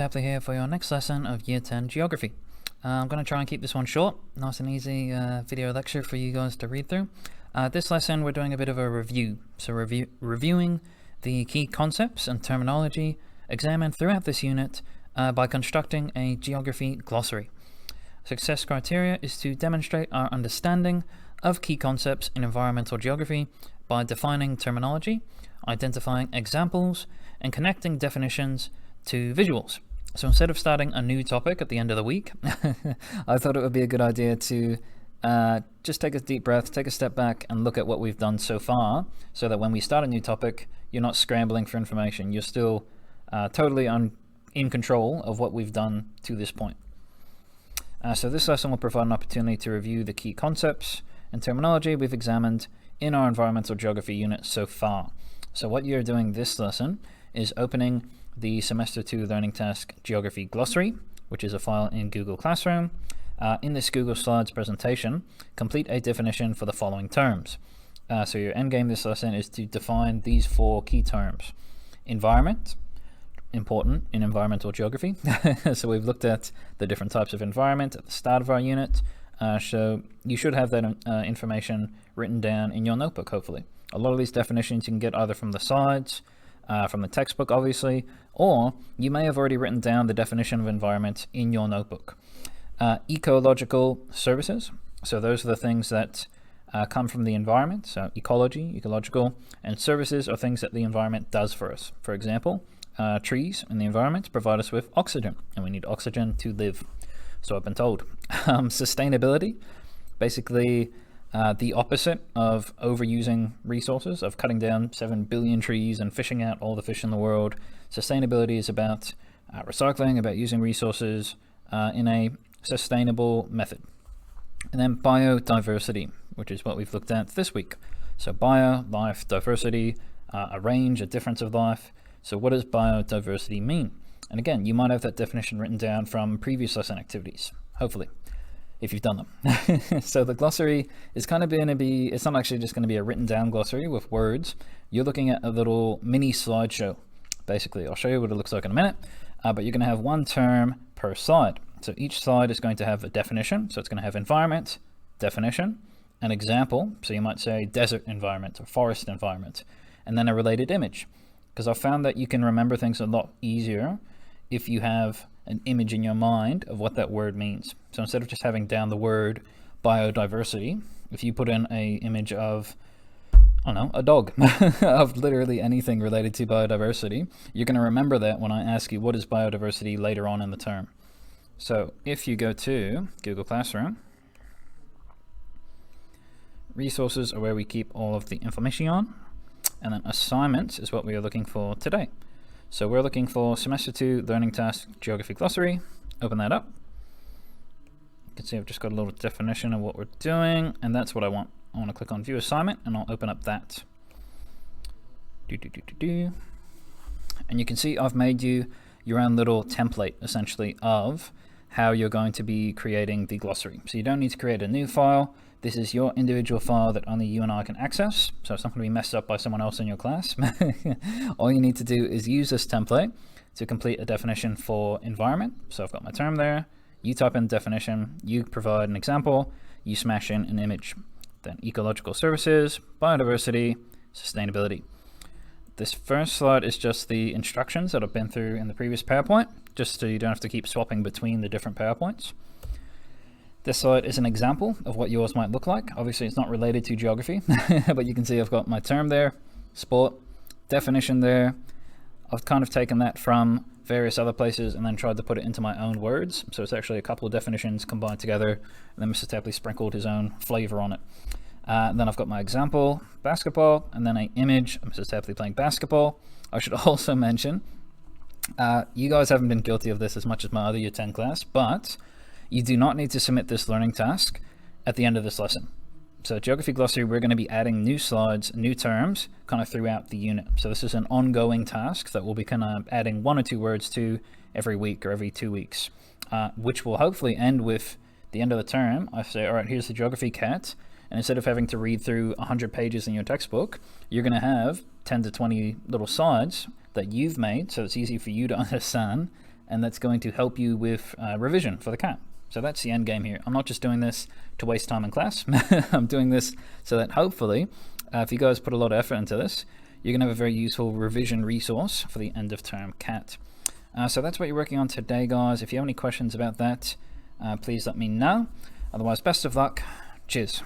Tapley here for your next lesson of Year 10 Geography. I'm going to try and keep this one short, nice and easy video lecture for you guys to read through. This lesson we're doing a bit of a review, so reviewing the key concepts and terminology examined throughout this unit by constructing a geography glossary. Success criteria is to demonstrate our understanding of key concepts in environmental geography by defining terminology, identifying examples, and connecting definitions to visuals. So instead of starting a new topic at the end of the week, I thought it would be a good idea to just take a deep breath, take a step back and look at what we've done so far, so that when we start a new topic, you're not scrambling for information. You're still totally in control of what we've done to this point. So this lesson will provide an opportunity to review the key concepts and terminology we've examined in our environmental geography unit so far. So what you're doing this lesson is opening the Semester 2 Learning Task Geography Glossary, which is a file in Google Classroom. In this Google Slides presentation, complete a definition for the following terms. So your endgame this lesson is to define these four key terms. Environment, important in environmental geography. So we've looked at the different types of environment at the start of our unit. So you should have that information written down in your notebook, hopefully. A lot of these definitions you can get either from the slides, from the textbook, obviously, or you may have already written down the definition of environment in your notebook. Ecological services, so those are the things that come from the environment. So ecology, ecological, and services are things that the environment does for us. For example, trees in the environment provide us with oxygen, and we need oxygen to live. So I've been told. Sustainability, basically the opposite of overusing resources, of cutting down 7 billion trees and fishing out all the fish in the world. Sustainability is about recycling, about using resources in a sustainable method. And then biodiversity, which is what we've looked at this week. So bio, life, diversity, a range, a difference of life. So what does biodiversity mean? And again, you might have that definition written down from previous lesson activities, hopefully, if you've done them. So the glossary is kind of going to be, it's not actually just going to be a written down glossary with words. You're looking at a little mini slideshow, basically. I'll show you what it looks like in a minute, but you're going to have one term per slide. So each slide is going to have a definition. So it's going to have environment, definition, an example. So you might say desert environment or forest environment, and then a related image. Because I've found that you can remember things a lot easier if you have an image in your mind of what that word means. So instead of just having down the word biodiversity, if you put in a image of, I don't know, a dog, of literally anything related to biodiversity, you're going to remember that when I ask you what is biodiversity later on in the term. So if you go to Google Classroom, resources are where we keep all of the information on, and then assignments is what we are looking for today. So we're looking for Semester 2 Learning Task Geography Glossary. Open that up. You can see I've just got a little definition of what we're doing, and that's what I want. I want to click on View Assignment, and I'll open up that. And you can see I've made you your own little template, essentially, of how you're going to be creating the glossary. So you don't need to create a new file. This is your individual file that only you and I can access, so it's not going to be messed up by someone else in your class. All you need to do is use this template to complete a definition for environment. So I've got my term there, you type in definition, you provide an example, you smash in an image. Then ecological services, biodiversity, sustainability. This first slide is just the instructions that I've been through in the previous PowerPoint, just so you don't have to keep swapping between the different PowerPoints. This slide is an example of what yours might look like. Obviously, it's not related to geography, but you can see I've got my term there, sport, definition there. I've kind of taken that from various other places and then tried to put it into my own words. So it's actually a couple of definitions combined together, and then Mr. Tapley sprinkled his own flavor on it. Then I've got my example, basketball, and then an image of Mr. Tapley playing basketball. I should also mention, you guys haven't been guilty of this as much as my other Year 10 class, but you do not need to submit this learning task at the end of this lesson. So Geography Glossary, we're going to be adding new slides, new terms, kind of throughout the unit. So this is an ongoing task that we'll be kind of adding 1 or 2 words to every week or every 2 weeks, which will hopefully end with the end of the term. I say, all right, here's the geography cat. And instead of having to read through 100 pages in your textbook, you're going to have 10 to 20 little slides that you've made, so it's easy for you to understand, and that's going to help you with revision for the cat. So that's the end game here. I'm not just doing this to waste time in class. I'm doing this so that hopefully, if you guys put a lot of effort into this, you're going to have a very useful revision resource for the end of term cat. So that's what you're working on today, guys. If you have any questions about that, please let me know. Otherwise, best of luck. Cheers.